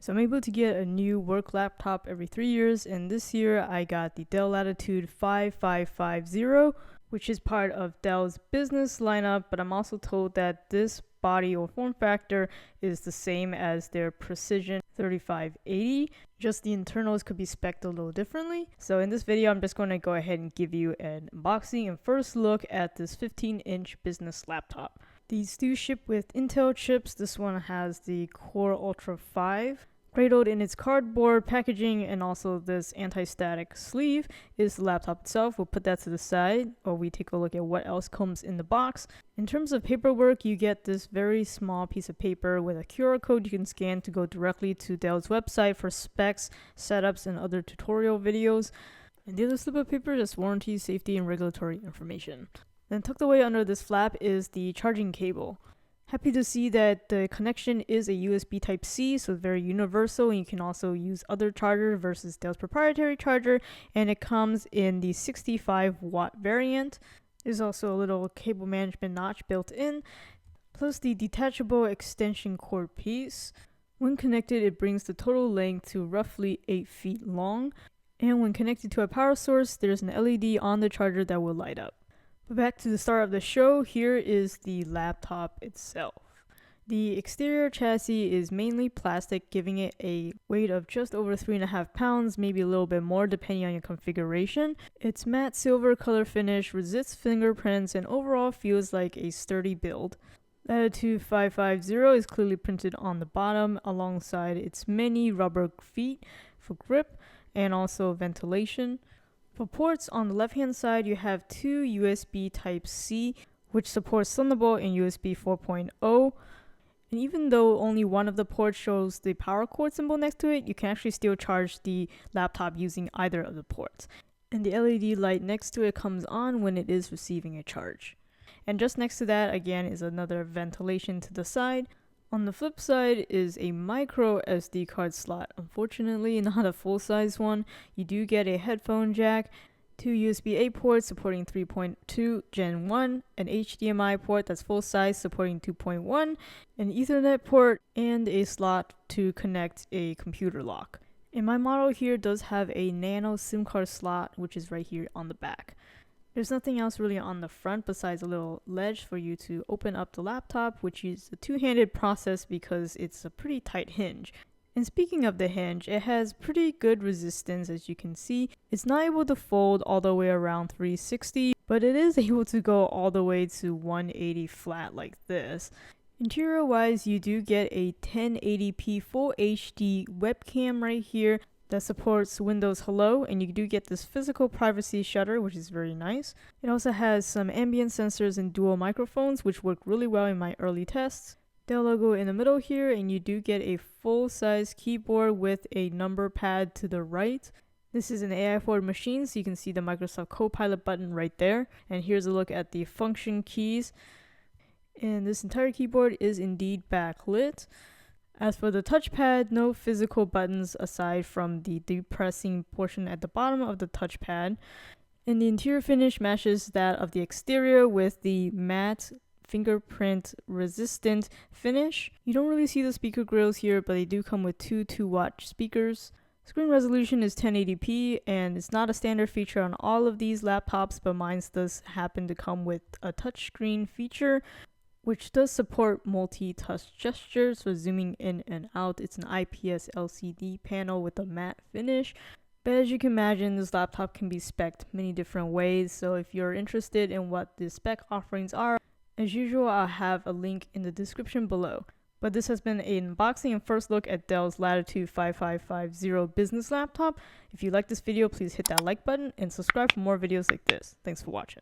So I'm able to get a new work laptop every 3 years, and this year I got the Dell Latitude 5550, which is part of Dell's business lineup, but I'm also told that this body or form factor is the same as their Precision 3580, just the internals could be spec'd a little differently. So in this video, I'm just going to go ahead and give you an unboxing and first look at this 15-inch business laptop. These do ship with Intel chips. This one has the Core Ultra 5. Cradled in its cardboard packaging and also this anti-static sleeve is the laptop itself. We'll put that to the side while we take a look at what else comes in the box. In terms of paperwork, you get this very small piece of paper with a QR code you can scan to go directly to Dell's website for specs, setups, and other tutorial videos. And the other slip of paper is warranty, safety, and regulatory information. Then tucked away under this flap is the charging cable. Happy to see that the connection is a USB Type-C, so very universal, and you can also use other chargers versus Dell's proprietary charger, and it comes in the 65-watt variant. There's also a little cable management notch built in, plus the detachable extension cord piece. When connected, it brings the total length to roughly 8 feet long, and when connected to a power source, there's an LED on the charger that will light up. But back to the start of the show, here is the laptop itself. The exterior chassis is mainly plastic, giving it a weight of just over 3.5 pounds, maybe a little bit more depending on your configuration. Its matte silver color finish resists fingerprints and overall feels like a sturdy build. Latitude 550 is clearly printed on the bottom alongside its many rubber feet for grip and also ventilation. For ports, on the left-hand side, you have two USB Type-C, which supports Thunderbolt and USB 4.0. And even though only one of the ports shows the power cord symbol next to it, you can actually still charge the laptop using either of the ports. And the LED light next to it comes on when it is receiving a charge. And just next to that, again, is another ventilation to the side. On the flip side is a micro SD card slot. Unfortunately, not a full-size one. You do get a headphone jack, two USB-A ports supporting 3.2 Gen 1, an HDMI port that's full-size supporting 2.1, an Ethernet port, and a slot to connect a computer lock. And my model here does have a nano SIM card slot, which is right here on the back. There's nothing else really on the front besides a little ledge for you to open up the laptop, which is a two-handed process because it's a pretty tight hinge. And speaking of the hinge, it has pretty good resistance as you can see. It's not able to fold all the way around 360, but it is able to go all the way to 180 flat like this. Interior wise, you do get a 1080p Full HD webcam right here that supports Windows Hello, and you do get this physical privacy shutter, which is very nice. It also has some ambient sensors and dual microphones, which work really well in my early tests. Dell logo in the middle here, and you do get a full-size keyboard with a number pad to the right. This is an AI-forward machine, so you can see the Microsoft Copilot button right there. And here's a look at the function keys. And this entire keyboard is indeed backlit. As for the touchpad, no physical buttons aside from the depressing portion at the bottom of the touchpad. And the interior finish matches that of the exterior with the matte fingerprint resistant finish. You don't really see the speaker grills here, but they do come with two 2-watt speakers. Screen resolution is 1080p, and it's not a standard feature on all of these laptops, but mine does happen to come with a touchscreen feature, which does support multi-touch gestures for zooming in and out. It's an IPS LCD panel with a matte finish. But as you can imagine, this laptop can be spec'd many different ways. So if you're interested in what the spec offerings are, as usual, I'll have a link in the description below. But this has been an unboxing and first look at Dell's Latitude 5550 business laptop. If you like this video, please hit that like button and subscribe for more videos like this. Thanks for watching.